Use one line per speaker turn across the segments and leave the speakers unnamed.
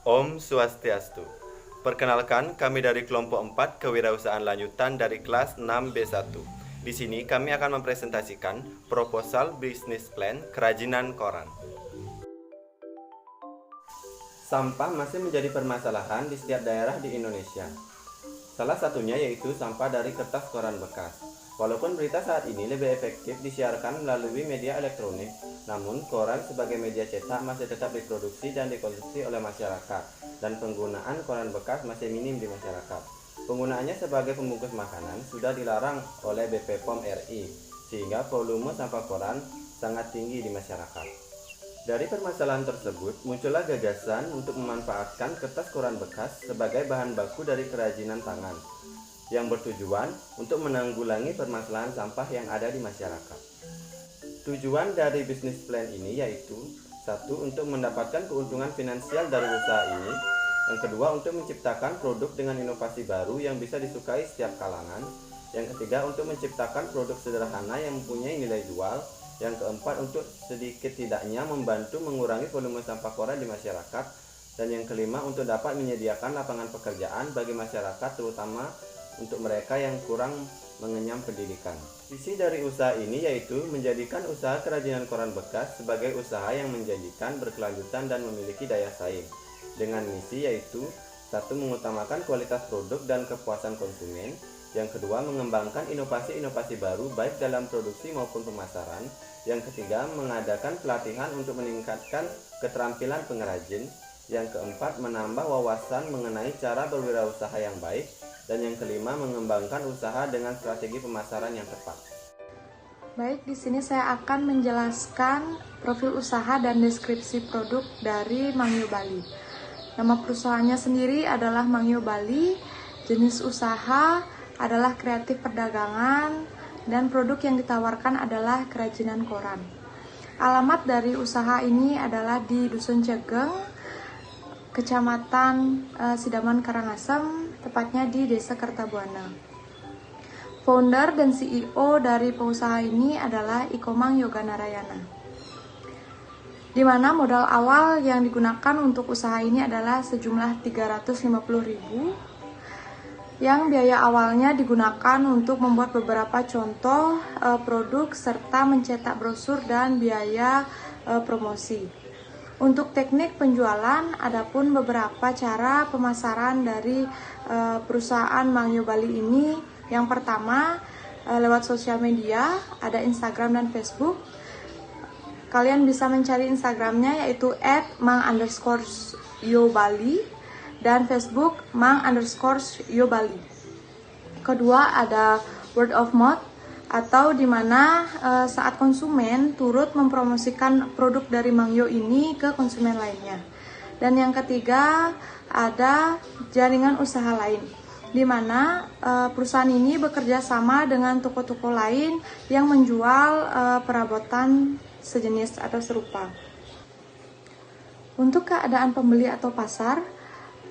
Om Swastiastu. Perkenalkan, kami dari kelompok 4 Kewirausahaan Lanjutan dari kelas 6B1. Di sini kami akan mempresentasikan proposal bisnis plan kerajinan koran. Sampah masih menjadi permasalahan di setiap daerah di Indonesia. Salah satunya yaitu sampah dari kertas koran bekas. Walaupun berita saat ini lebih efektif disiarkan melalui media elektronik, namun koran sebagai media cetak masih tetap diproduksi dan dikonsumsi oleh masyarakat, dan penggunaan koran bekas masih minim di masyarakat. Penggunaannya sebagai pembungkus makanan sudah dilarang oleh BPOM RI, sehingga volume sampah koran sangat tinggi di masyarakat. Dari permasalahan tersebut, muncullah gagasan untuk memanfaatkan kertas koran bekas sebagai bahan baku dari kerajinan tangan, yang bertujuan untuk menanggulangi permasalahan sampah yang ada di masyarakat. Tujuan dari bisnis plan ini yaitu: satu, untuk mendapatkan keuntungan finansial dari usaha ini. Yang kedua, untuk menciptakan produk dengan inovasi baru yang bisa disukai setiap kalangan. Yang ketiga, untuk menciptakan produk sederhana yang mempunyai nilai jual. Yang keempat, untuk sedikit tidaknya membantu mengurangi volume sampah koran di masyarakat. Dan yang kelima, untuk dapat menyediakan lapangan pekerjaan bagi masyarakat, terutama untuk mereka yang kurang mengenyam pendidikan. Visi dari usaha ini yaitu menjadikan usaha kerajinan koran bekas sebagai usaha yang menjanjikan, berkelanjutan, dan memiliki daya saing. Dengan misi yaitu: satu, mengutamakan kualitas produk dan kepuasan konsumen. Yang kedua, mengembangkan inovasi-inovasi baru baik dalam produksi maupun pemasaran. Yang ketiga, mengadakan pelatihan untuk meningkatkan keterampilan pengrajin. Yang keempat, menambah wawasan mengenai cara berwirausaha yang baik. Dan yang kelima, mengembangkan usaha dengan strategi pemasaran yang tepat.
Baik, di sini saya akan menjelaskan profil usaha dan deskripsi produk dari Mangyo Bali. Nama perusahaannya sendiri adalah Mangyo Bali. Jenis usaha adalah kreatif perdagangan dan produk yang ditawarkan adalah kerajinan koran. Alamat dari usaha ini adalah di Dusun Cegeng, Kecamatan Sidaman Karangasem, tepatnya di Desa Kertabuana. Founder dan CEO dari pengusaha ini adalah Ikomang Yoga Narayana. Di mana modal awal yang digunakan untuk usaha ini adalah sejumlah 350.000, yang biaya awalnya digunakan untuk membuat beberapa contoh produk serta mencetak brosur dan biaya promosi. Untuk teknik penjualan, adapun beberapa cara pemasaran dari perusahaan Mangyo Bali ini. Yang pertama, lewat sosial media, ada Instagram dan Facebook. Kalian bisa mencari Instagramnya yaitu @mang_yobali dan Facebook mang_yobali. Kedua, ada word of mouth, atau di mana saat konsumen turut mempromosikan produk dari Mangyo ini ke konsumen lainnya. Dan yang ketiga, ada jaringan usaha lain, di mana perusahaan ini bekerja sama dengan toko-toko lain yang menjual perabotan sejenis atau serupa. Untuk keadaan pembeli atau pasar,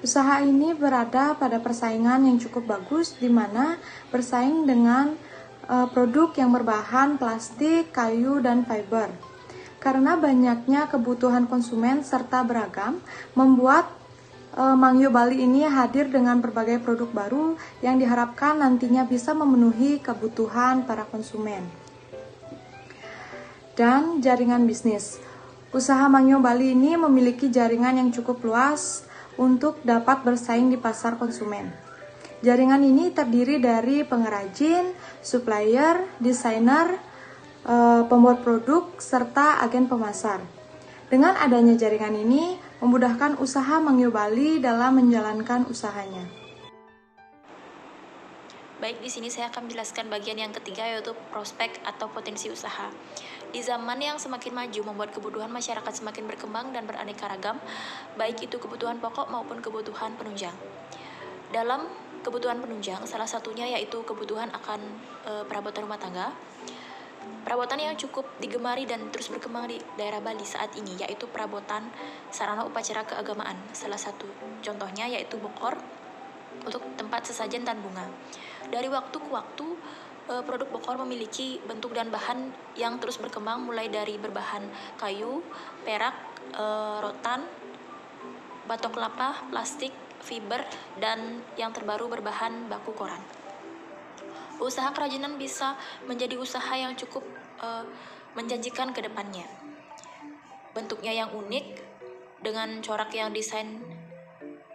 usaha ini berada pada persaingan yang cukup bagus, di mana bersaing dengan produk yang berbahan plastik, kayu, dan fiber. Karena banyaknya kebutuhan konsumen serta beragam, membuat Mangyo Bali ini hadir dengan berbagai produk baru yang diharapkan nantinya bisa memenuhi kebutuhan para konsumen. Dan jaringan bisnis. Usaha Mangyo Bali ini memiliki jaringan yang cukup luas untuk dapat bersaing di pasar konsumen. Jaringan ini terdiri dari pengrajin, supplier, desainer, pembuat produk, serta agen pemasar. Dengan adanya jaringan ini, memudahkan usaha Mangyo Bali dalam menjalankan usahanya.
Baik, di sini saya akan menjelaskan bagian yang ketiga, yaitu prospek atau potensi usaha. Di zaman yang semakin maju membuat kebutuhan masyarakat semakin berkembang dan beraneka ragam, baik itu kebutuhan pokok maupun kebutuhan penunjang. Dalam kebutuhan penunjang, salah satunya yaitu kebutuhan akan perabotan rumah tangga. Perabotan yang cukup digemari dan terus berkembang di daerah Bali saat ini yaitu perabotan sarana upacara keagamaan. Salah satu contohnya yaitu bokor untuk tempat sesajen dan bunga. Dari waktu ke waktu, produk bokor memiliki bentuk dan bahan yang terus berkembang, mulai dari berbahan kayu, perak, rotan, batok kelapa, plastik, fiber, dan yang terbaru berbahan baku koran. Usaha kerajinan bisa menjadi usaha yang cukup menjanjikan ke depannya. Bentuknya yang unik, dengan corak yang desain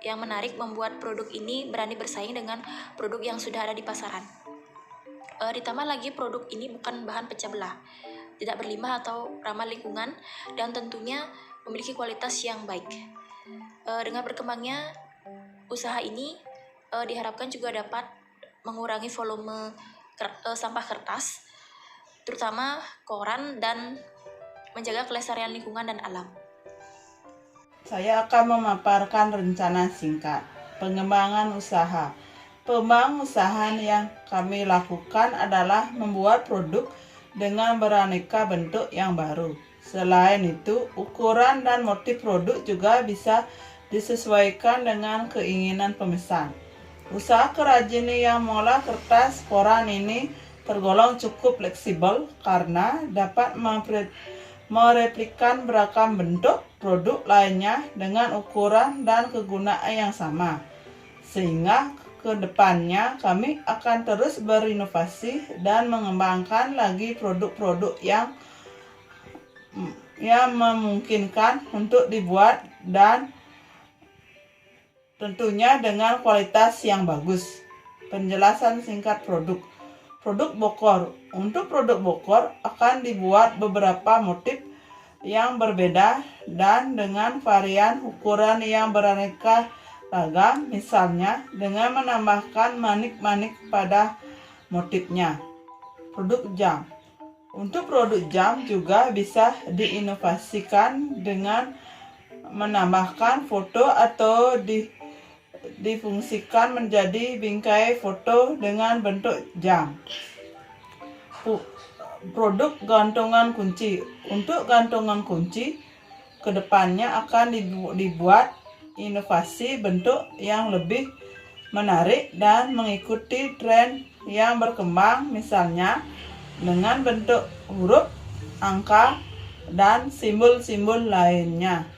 yang menarik membuat produk ini berani bersaing dengan produk yang sudah ada di pasaran. Ditambah lagi produk ini bukan bahan pecah belah, tidak berlimbah atau ramah lingkungan, dan tentunya memiliki kualitas yang baik. Dengan berkembangnya usaha ini diharapkan juga dapat mengurangi volume sampah kertas, terutama koran, dan menjaga kelestarian lingkungan dan alam.
Saya akan memaparkan rencana singkat pengembangan usaha. Pengembangan usaha yang kami lakukan adalah membuat produk dengan beraneka bentuk yang baru. Selain itu, ukuran dan motif produk juga bisa disesuaikan dengan keinginan pemesan. Usaha kerajinan yang mengolah kertas koran ini tergolong cukup fleksibel karena dapat mereplikan beragam bentuk produk lainnya dengan ukuran dan kegunaan yang sama. Sehingga ke depannya kami akan terus berinovasi dan mengembangkan lagi produk-produk yang memungkinkan untuk dibuat dan tentunya dengan kualitas yang bagus. Penjelasan singkat produk. Produk bokor. Untuk produk bokor akan dibuat beberapa motif yang berbeda dan dengan varian ukuran yang beraneka ragam, misalnya dengan menambahkan manik-manik pada motifnya. Produk jam. Untuk produk jam juga bisa diinovasikan dengan menambahkan foto atau difungsikan menjadi bingkai foto dengan bentuk jam. Produk gantungan kunci. Untuk gantungan kunci, kedepannya akan dibuat inovasi bentuk yang lebih menarik dan mengikuti tren yang berkembang, misalnya dengan bentuk huruf, angka, dan simbol-simbol lainnya.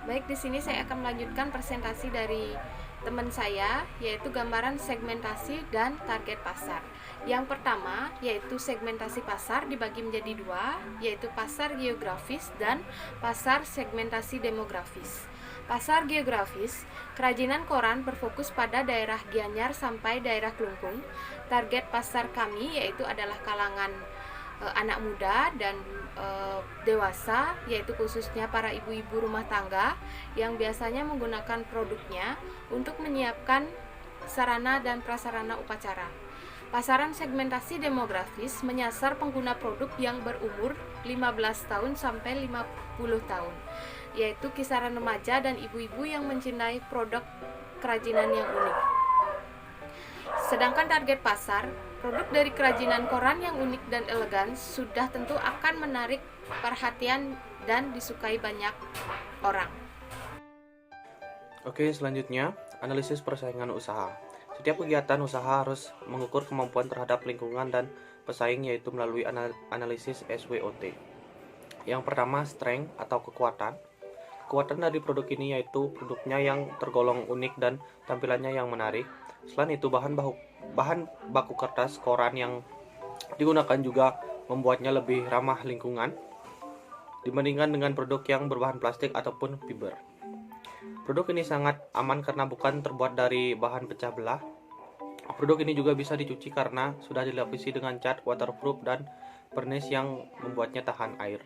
Baik, di sini saya akan melanjutkan presentasi dari teman saya, yaitu gambaran segmentasi dan target pasar. Yang pertama, yaitu segmentasi pasar dibagi menjadi dua, yaitu pasar geografis dan pasar segmentasi demografis. Pasar geografis, kerajinan koran berfokus pada daerah Gianyar sampai daerah Klungkung. Target pasar kami yaitu adalah kalangan anak muda dan dewasa, yaitu khususnya para ibu-ibu rumah tangga yang biasanya menggunakan produknya untuk menyiapkan sarana dan prasarana upacara. Pasaran segmentasi demografis menyasar pengguna produk yang berumur 15 tahun sampai 50 tahun, yaitu kisaran remaja dan ibu-ibu yang mencintai produk kerajinan yang unik. Sedangkan target pasar, produk dari kerajinan koran yang unik dan elegan sudah tentu akan menarik perhatian dan disukai banyak orang.
Oke, selanjutnya analisis persaingan usaha. Setiap kegiatan usaha harus mengukur kemampuan terhadap lingkungan dan pesaing, yaitu melalui analisis SWOT. Yang pertama, strength atau kekuatan. Kekuatan dari produk ini yaitu produknya yang tergolong unik dan tampilannya yang menarik. Selain itu, bahan baku kertas koran yang digunakan juga membuatnya lebih ramah lingkungan dibandingkan dengan produk yang berbahan plastik ataupun fiber. Produk ini sangat aman karena bukan terbuat dari bahan pecah belah. Produk ini juga bisa dicuci karena sudah dilapisi dengan cat waterproof dan pernis yang membuatnya tahan air.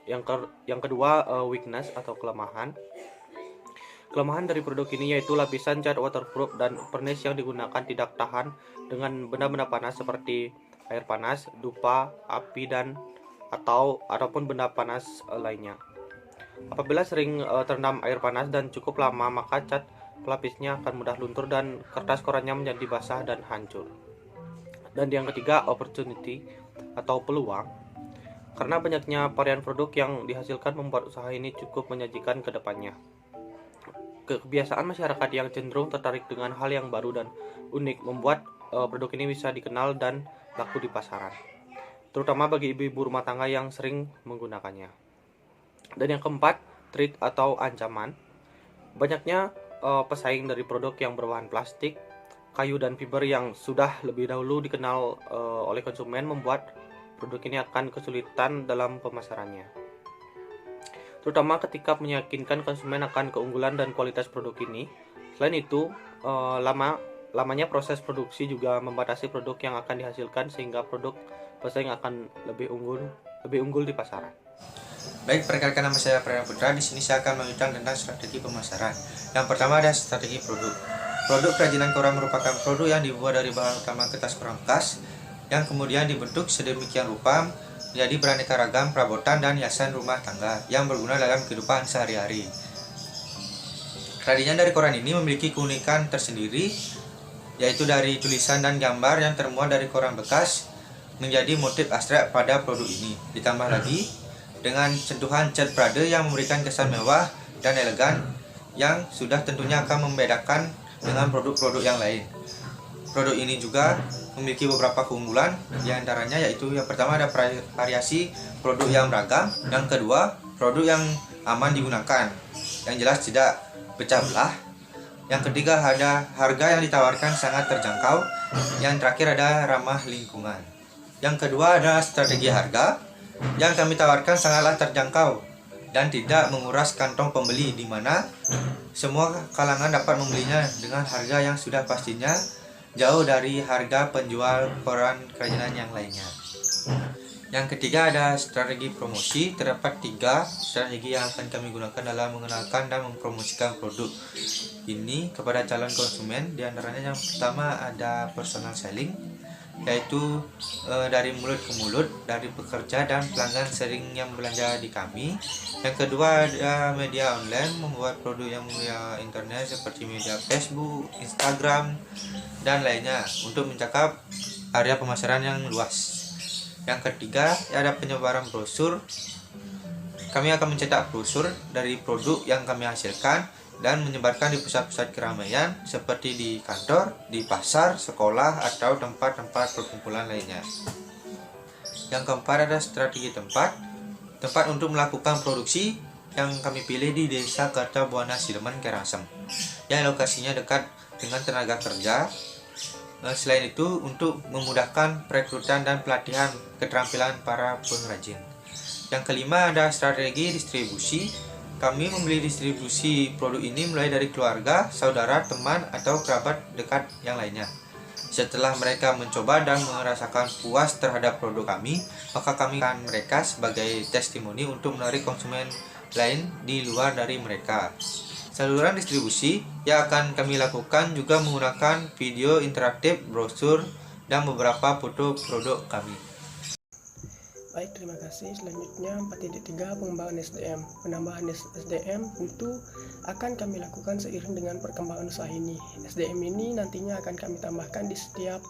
Yang kedua, weakness atau kelemahan. Kelemahan dari produk ini yaitu lapisan cat waterproof dan pernis yang digunakan tidak tahan dengan benda-benda panas seperti air panas, dupa, api, ataupun benda panas lainnya. Apabila sering terendam air panas dan cukup lama, maka cat pelapisnya akan mudah luntur dan kertas korannya menjadi basah dan hancur. Dan yang ketiga, opportunity atau peluang. Karena banyaknya varian produk yang dihasilkan membuat usaha ini cukup menyajikan ke depannya. Kebiasaan masyarakat yang cenderung tertarik dengan hal yang baru dan unik membuat produk ini bisa dikenal dan laku di pasaran, terutama bagi ibu-ibu rumah tangga yang sering menggunakannya. Dan yang keempat,
trik atau ancaman. Banyaknya pesaing dari produk yang berbahan plastik, kayu dan fiber yang sudah lebih dahulu dikenal oleh konsumen membuat produk ini akan kesulitan dalam pemasarannya. Terutama ketika meyakinkan konsumen akan keunggulan dan kualitas produk ini. Selain itu, lamanya proses produksi juga membatasi produk yang akan dihasilkan sehingga produk pesaing akan lebih unggul di pasaran.
Baik, perkenalkan nama saya Prayana Putra. Di sini saya akan mengucapkan tentang strategi pemasaran. Yang pertama ada strategi produk. Produk kerajinan koran merupakan produk yang dibuat dari bahan utama kertas koran bekas yang kemudian dibentuk sedemikian rupa menjadi beraneka ragam perabotan dan hiasan rumah tangga yang berguna dalam kehidupan sehari-hari. Kerajinan dari koran ini memiliki keunikan tersendiri, yaitu dari tulisan dan gambar yang termuat dari koran bekas menjadi motif abstrak pada produk ini. Ditambah lagi dengan sentuhan cat Prada yang memberikan kesan mewah dan elegan yang sudah tentunya akan membedakan dengan produk-produk yang lain. Produk ini juga memiliki beberapa keunggulan, diantaranya yaitu yang pertama ada variasi produk yang beragam, yang kedua produk yang aman digunakan, yang jelas tidak pecah belah, yang ketiga ada harga yang ditawarkan sangat terjangkau, yang terakhir ada ramah lingkungan. Yang kedua ada strategi harga, yang kami tawarkan sangatlah terjangkau dan tidak menguras kantong pembeli, di mana semua kalangan dapat membelinya dengan harga yang sudah pastinya jauh dari harga penjual koran kerajinan yang lainnya. Yang ketiga ada strategi promosi. Terdapat 3 strategi yang akan kami gunakan dalam mengenalkan dan mempromosikan produk ini kepada calon konsumen. Di antaranya yang pertama ada personal selling, yaitu dari mulut ke mulut, dari pekerja dan pelanggan sering yang belanja di kami. Yang kedua ada media online, membuat produk yang media internet seperti media Facebook, Instagram, dan lainnya untuk mencakup area pemasaran yang luas. Yang ketiga ada penyebaran brosur. Kami akan mencetak brosur dari produk yang kami hasilkan dan menyebarkan di pusat-pusat keramaian seperti di kantor, di pasar, sekolah, atau tempat-tempat perkumpulan lainnya. Yang keempat ada strategi tempat untuk melakukan produksi yang kami pilih di Desa Kartabuana Sileman, Karangasem, yang lokasinya dekat dengan tenaga kerja. Selain itu untuk memudahkan perekrutan dan pelatihan keterampilan para pengrajin. Yang kelima ada strategi distribusi. Kami membeli distribusi produk ini mulai dari keluarga, saudara, teman, atau kerabat dekat yang lainnya. Setelah mereka mencoba dan merasakan puas terhadap produk kami, maka kami akan mereka sebagai testimoni untuk menarik konsumen lain di luar dari mereka. Saluran distribusi yang akan kami lakukan juga menggunakan video interaktif, brosur, dan beberapa foto produk kami.
Baik, terima kasih. Selanjutnya 4.3 pengembangan SDM. Penambahan SDM tentu akan kami lakukan seiring dengan perkembangan usaha ini. SDM ini nantinya akan kami tambahkan di setiap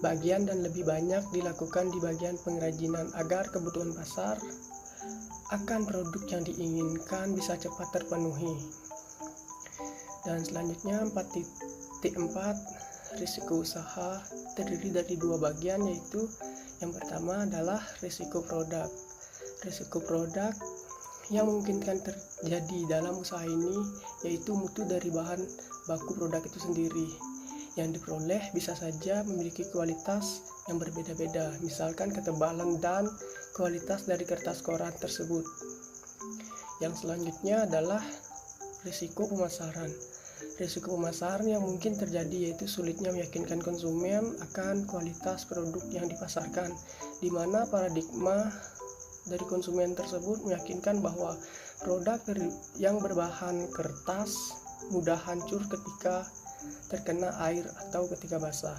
bagian dan lebih banyak dilakukan di bagian pengrajinan agar kebutuhan pasar akan produk yang diinginkan bisa cepat terpenuhi. Dan selanjutnya 4.4 risiko usaha terdiri dari 2 bagian, yaitu yang pertama adalah risiko produk. Risiko produk yang memungkinkan terjadi dalam usaha ini yaitu mutu dari bahan baku produk itu sendiri. Yang diperoleh bisa saja memiliki kualitas yang berbeda-beda, misalkan ketebalan dan kualitas dari kertas koran tersebut. Yang selanjutnya adalah risiko pemasaran. Risiko pemasaran yang mungkin terjadi yaitu sulitnya meyakinkan konsumen akan kualitas produk yang dipasarkan, di mana paradigma dari konsumen tersebut meyakinkan bahwa produk yang berbahan kertas mudah hancur ketika terkena air atau ketika basah.